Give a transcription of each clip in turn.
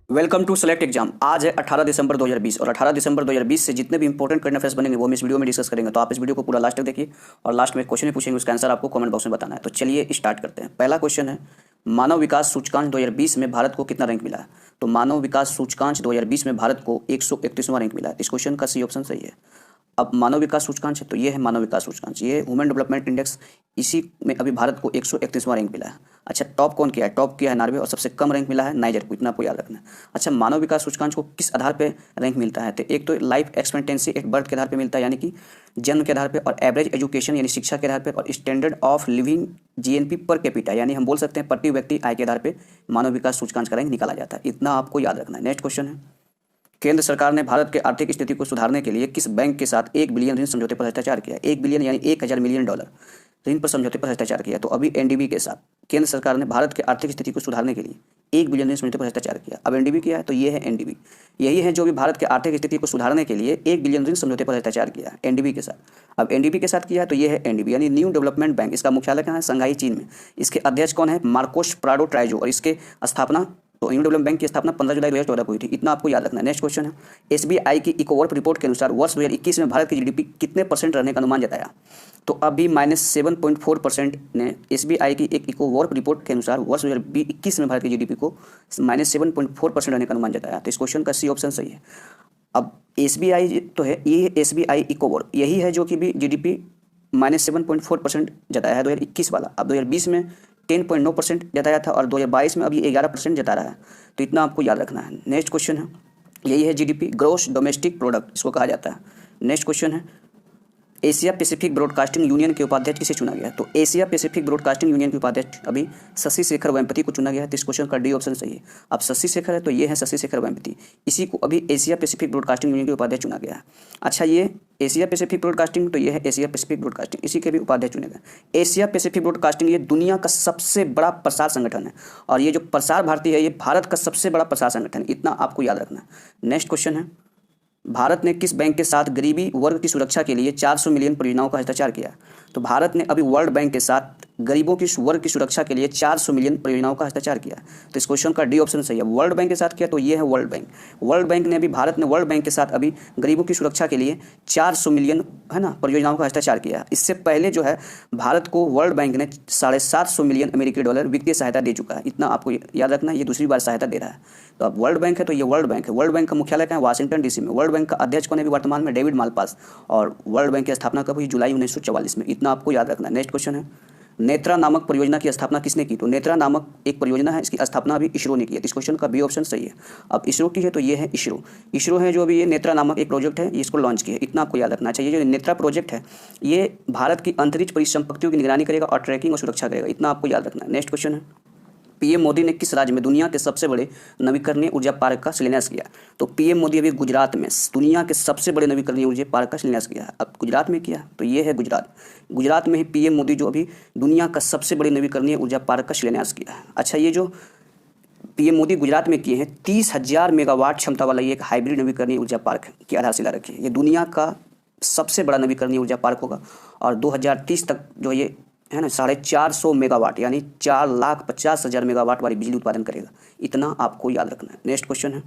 Welcome to select exam. आज है 18 दिसंबर 2020 और 18 दिसंबर 2020 से जितने भी इंपॉर्टेंट करंट अफेयर्स बनेंगे वो हम इस वीडियो में डिस्कस करेंगे। तो आप इस वीडियो को पूरा लास्ट तक देखिए और लास्ट में क्वेश्चन भी पूछेंगे, उसका आंसर आपको कमेंट बॉक्स में बताना है। तो चलिए स्टार्ट करते हैं। पहला क्वेश्चन है, मानव विकास सूचकांक 2020 में भारत को कितना रैंक मिला है? तो मानव विकास सूचकांक 2020 में भारत को 131वां रैंक मिला है। इस क्वेश्चन का सी ऑप्शन सही है। अब मानव विकास सूचकांक है तो ये है मानव विकास सूचकांक, ये ह्यूमन डेवलपमेंट इंडेक्स, इसी में अभी भारत को 131वां रैंक मिला है। अच्छा, टॉप कौन किया है? टॉप किया है नॉर्वे और सबसे कम रैंक मिला है नाइजर को, इतना आपको याद रखना है। अच्छा, मानव विकास सूचकांक को किस आधार पे रैंक मिलता है? तो एक तो लाइफ एक्सपेक्टेंसी एट बर्थ के आधार पे मिलता है, यानी कि जन्म के आधार पे, और एवरेज एजुकेशन यानी शिक्षा के आधार पे, और standard of living GNP per capita यानी हम बोल सकते हैं प्रति व्यक्ति आय के आधार पे मानव विकास सूचकांक का रैंक निकाला जाता है। इतना आपको याद रखना है। नेक्स्ट क्वेश्चन है, केंद्र सरकार ने भारत के आर्थिक स्थिति को सुधारने के लिए किस बैंक के साथ 1 बिलियन ऋण समझौते पर हस्ताक्षर किया? 1 बिलियन यानी 1000 मिलियन डॉलर ऋण पर समझौते पर हस्ताक्षर किया। तो अभी एनडीबी के साथ केंद्र सरकार ने भारत के आर्थिक स्थिति को सुधारने के लिए 1 बिलियन ऋण समझौते पर हस्ताक्षर किया। अब एनडीबी क्या है? तो ये है एनडीबी, यही है जो भी भारत के आर्थिक स्थिति को सुधारने के लिए 1 बिलियन ऋण समझौते पर हस्ताक्षर किया एनडीबी के साथ। अब एनडीबी के साथ किया है तो ये है एनडीबी यानी न्यू डेवलपमेंट बैंक। इसका मुख्यालय कहाँ है? संघाई, चीन में। इसके अध्यक्ष कौन है? मार्कोस प्राडो ट्राइजो, और इसके स्थापना तो न्यू डेवलपमेंट बैंक की स्थापना 15 जुलाई 2014 को हुई थी। इतना आपको याद रखना है। नेक्स्ट क्वेश्चन है, एसबीआई की इकोवर्प रिपोर्ट के अनुसार वर्ष 2021 में भारत की जीडीपी कितने परसेंट रहने का अनुमान जताया? तो अभी -7.4% ने एसबीआई की एक इकोवर्प रिपोर्ट के अनुसार वर्ष 2021 में भारत की जीडीपी को -7.4% रहने का अनुमान जताया। तो इस क्वेश्चन का सी ऑप्शन सही है। अब एसबीआई तो है, ये एसबीआई इकोवर्प यही है जो कि भी जीडीपी -7.4% जताया है 2021 वाला। अब 2020 में 10.9% जताया था और 2022 में अभी 11% जता रहा है। तो इतना आपको याद रखना है। नेक्स्ट क्वेश्चन है, यही है जीडीपी, ग्रॉस डोमेस्टिक प्रोडक्ट इसको कहा जाता है। नेक्स्ट क्वेश्चन है, एशिया पैसिफिक ब्रॉडकास्टिंग यूनियन के उपाध्यक्ष किसे चुना गया? तो एशिया पैसिफिक ब्रॉडकास्टिंग यूनियन के उपाध्यक्ष अभी शशि शेखर वेम्पति को चुना गया है। तो इस क्वेश्चन का डी ऑप्शन सही है। अब शशि शेखर है तो ये है शशि शेखर वेम्पति, इसी को अभी एशिया पैसिफिक ब्रॉडकास्टिंग यूनियन के उपाध्यक्ष चुना गया है। अच्छा, ये एशिया पैसिफिक ब्रॉडकास्टिंग तो ये है एशिया पैसिफिक ब्रॉडकास्टिंग, इसी के भी उपाध्यक्ष चुने गए। एशिया पैसिफिक ब्रॉडकास्टिंग ये दुनिया का सबसे बड़ा प्रसार संगठन है, और ये जो प्रसार भारती है ये भारत का सबसे बड़ा प्रसार संगठन है। इतना आपको याद रखना है। नेक्स्ट क्वेश्चन है, भारत ने किस बैंक के साथ गरीबी वर्ग की सुरक्षा के लिए 400 मिलियन परियोजनाओं का हस्ताक्षर किया? तो भारत ने अभी वर्ल्ड बैंक के साथ गरीबों की वर्ग की सुरक्षा के लिए 400 मिलियन परियोजनाओं का हस्ताक्षर किया। तो इस क्वेश्चन का डी ऑप्शन सही है। वर्ल्ड बैंक के साथ किया तो ये है वर्ल्ड बैंक। वर्ल्ड बैंक ने अभी भारत ने वर्ल्ड बैंक के साथ अभी गरीबों की सुरक्षा के लिए 400 मिलियन है ना परियोजनाओं का हस्ताक्षर किया। इससे पहले जो है भारत को वर्ल्ड बैंक ने 750 मिलियन अमेरिकी डॉलर वित्तीय सहायता दे चुका है। इतना आपको याद रखना है, ये दूसरी बार सहायता दे रहा है। तो अब वर्ल्ड बैंक है तो ये वर्ल्ड बैंक है। वर्ल्ड बैंक का मुख्यालय कहाँ है? वाशिंगटन डीसी में। वर्ल्ड बैंक का अध्यक्ष कौन है वर्तमान में? डेविड मालपास, और वर्ल्ड बैंक की स्थापना कब हुई? जुलाई 1944 में। इतना आपको याद रखना है। नेक्स्ट क्वेश्चन है, नेत्रा नामक परियोजना की स्थापना किसने की? तो नेत्रा नामक एक परियोजना है, इसकी स्थापना अभी इसरो ने की है। इस क्वेश्चन का बी ऑप्शन सही है। अब इसरो की है तो ये है इसरो। इसरो है जो अभी ये नेत्रा नामक एक प्रोजेक्ट है, इसको लॉन्च किया है। इतना आपको याद रखना चाहिए। जो नेत्रा प्रोजेक्ट है ये भारत की अंतरिक्ष परिसंपत्तियों की निगरानी करेगा और ट्रैकिंग और सुरक्षा करेगा। इतना आपको याद रखना है। नेक्स्ट क्वेश्चन है, पीएम मोदी ने किस राज्य में दुनिया के सबसे बड़े नवीकरणीय ऊर्जा पार्क का शिलान्यास किया? तो पीएम मोदी अभी गुजरात में दुनिया के सबसे बड़े नवीकरणीय ऊर्जा पार्क का शिलान्यास किया है। अब गुजरात में किया तो ये है गुजरात। गुजरात में ही पीएम मोदी जो अभी दुनिया का सबसे बड़े नवीकरणीय ऊर्जा पार्क का शिलान्यास किया है। अच्छा, ये जो पीएम मोदी गुजरात में किए हैं 30,000 मेगावाट क्षमता वाला ये एक हाइब्रिड नवीकरणीय ऊर्जा पार्क की आधारशिला रखी है। ये दुनिया का सबसे बड़ा नवीकरणीय ऊर्जा पार्क होगा और 2030 तक जो ये है ना 450 मेगावाट यानी 4,50,000 मेगावाट वाली बिजली उत्पादन करेगा। इतना आपको याद रखना है। नेक्स्ट क्वेश्चन है,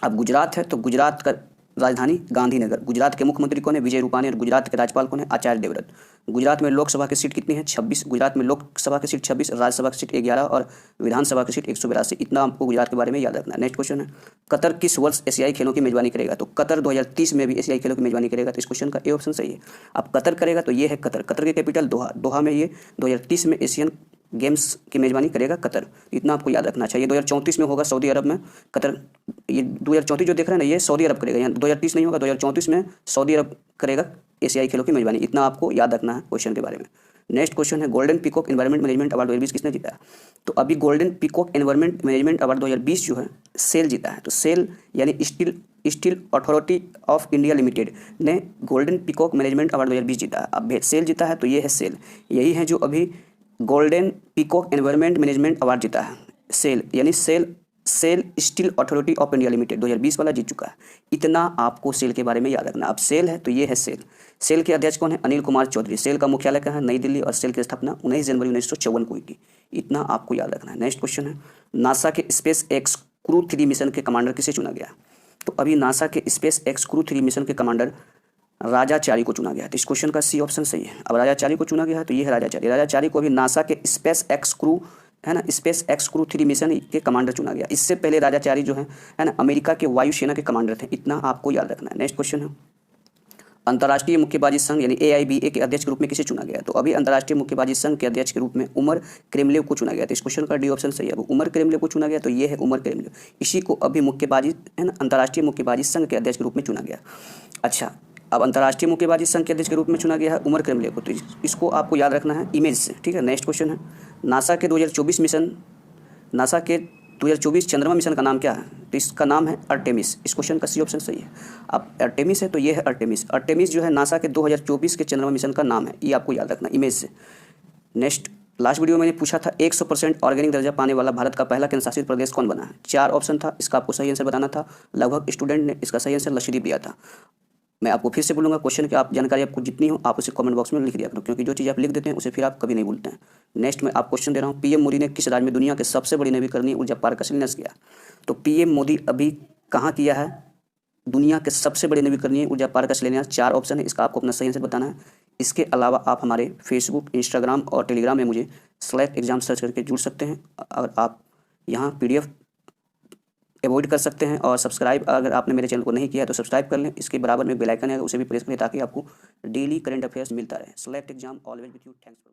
अब गुजरात है तो गुजरात का राजधानी गांधीनगर। गुजरात के मुख्यमंत्री कौन है? विजय रूपाणी, और गुजरात के राज्यपाल कौन है? आचार्य देवव्रत। गुजरात में लोकसभा की सीट कितनी है? 26। गुजरात में लोकसभा की सीट 26, राज्यसभा की सीट 11 और विधानसभा की सीट 182। इतना आपको गुजरात के बारे में याद रखना है। नेक्स्ट क्वेश्चन है, कतर किस वर्ष एशियाई खेलों की मेजबानी करेगा? तो कतर 2030 में भी एशियाई खेलों की मेजबानी करेगा। तो इस क्वेश्चन का ए ऑप्शन सही है। अब कतर करेगा तो ये है कतर। कतर की कैपिटल दोहा। दोहा में ये 2030 में एशियन गेम्स की मेजबानी करेगा कतर। इतना आपको याद रखना चाहिए। 2034 में होगा सऊदी अरब में कतर। ये 2034 जो देख रहे हैं ना ये सऊदी अरब करेगा, यहाँ 2030 नहीं होगा, 2034 में सऊदी अरब करेगा एशियाई खेलों की मेजबानी। इतना आपको याद रखना है क्वेश्चन के बारे में। नेक्स्ट क्वेश्चन है, golden peacock environment management award 2020 किसने जीता? तो अभी golden peacock environment management award 2020 जो है सेल जीता है। तो सेल यानी steel Authority of India limited ने गोल्डन पीकॉक मैनेजमेंट अवार्ड 2020 जीता है। अब सेल जीता है तो ये है सेल, यही है जो अभी golden peacock environment management award जीता है। सेल यानी SAIL Steel Authority of India Limited 2020 वाला जीत चुका है। इतना आपको सेल के बारे में याद रखना। अब सेल है तो ये है सेल। सेल के अध्यक्ष कौन है? अनिल कुमार चौधरी। सेल का मुख्यालय कहाँ है? नई दिल्ली, और सेल की स्थापना 19 जनवरी 1954 को हुई थी। इतना आपको याद रखना है। नेक्स्ट क्वेश्चन है, नासा के स्पेस एक्स क्रू 3 मिशन के कमांडर किसे चुना गया? तो अभी नासा के स्पेस एक्स क्रू 3 मिशन के कमांडर राजाचारी को चुना गया है। तो इस क्वेश्चन का सी ऑप्शन सही है। अब राजाचारी को चुना गया है तो ये है राजाचारी। राजाचारी को अभी नासा के स्पेस एक्स क्रू है ना, स्पेस एक्स क्रू 3 मिशन के कमांडर चुना गया। इससे पहले राजाचारी जो है ना, अमेरिका के वायुसेना के कमांडर थे। इतना आपको याद रखना है। नेक्स्ट क्वेश्चन है, अंतर्राष्ट्रीय मुक्केबाजी संघ यानी AIBA के अध्यक्ष के रूप में किसे चुना गया? तो अभी अंतर्राष्ट्रीय मुक्केबाजी संघ के अध्यक्ष के रूप में उमर क्रेमलेव को चुना गया। तो इस क्वेश्चन का डी ऑप्शन सही है। उमर क्रेमलेव को चुना गया तो ये है उमर क्रेमलेव। इसी को अभी मुक्केबाजी है ना, अंतर्राष्ट्रीय मुक्केबाजी संघ के अध्यक्ष के रूप में चुना गया। अच्छा, अब अंतर्राष्ट्रीय मुक्केबाजी संघ के अध्यक्ष के रूप में चुना गया है उमर क्रेमलेव को। तो इसको आपको याद रखना है इमेज से, ठीक है। नेक्स्ट क्वेश्चन है, नासा के 2024 चंद्रमा मिशन का नाम क्या है? तो इसका नाम है अर्टेमिस। इस क्वेश्चन का सी ऑप्शन सही है। अब अर्टेमिस है तो ये है अर्टेमिस। अर्टेमिस जो है नासा के 2024 के चंद्रमा मिशन का नाम है। ये आपको याद रखना इमेज से। नेक्स्ट, लास्ट वीडियो में मैंने पूछा था 100% ऑर्गेनिक दर्जा पाने वाला भारत का पहला केंद्र शासित प्रदेश कौन बना है? 4 ऑप्शन था, इसका आपको सही आंसर बताना था। लगभग स्टूडेंट ने इसका सही आंसर लक्षद्वीप दिया था। मैं आपको फिर से बोलूँगा, क्वेश्चन की आप जानकारी आपको जितनी हो आप उसे कमेंट बॉक्स में लिख दिया करो, क्योंकि जो चीज़ आप लिख देते हैं उसे फिर आप कभी नहीं भूलते हैं। नेक्स्ट मैं आप क्वेश्चन दे रहा हूँ, PM मोदी ने किस राज्य में दुनिया के सबसे बड़ी नवीकरणीय ऊर्जा पार्क का शिलान्यास किया? तो PM मोदी अभी कहाँ किया है दुनिया के सबसे बड़े नवीकरणीय ऊर्जा पार्क का शिलान्यास? 4 ऑप्शन है, इसका आपको अपना सही आंसर बताना है। इसके अलावा आप हमारे फेसबुक, इंस्टाग्राम और टेलीग्राम में मुझे सेलेक्ट एग्जाम सर्च करके जुड़ सकते हैं। अगर आप यहाँ PDF अवॉइड कर सकते हैं। और सब्सक्राइब अगर आपने मेरे चैनल को नहीं किया है तो सब्सक्राइब कर लें। इसके बराबर में बेल आइकन है, उसे भी प्रेस करें ताकि आपको डेली करंट अफेयर्स मिलता रहे। Select exam always with you. Thanks for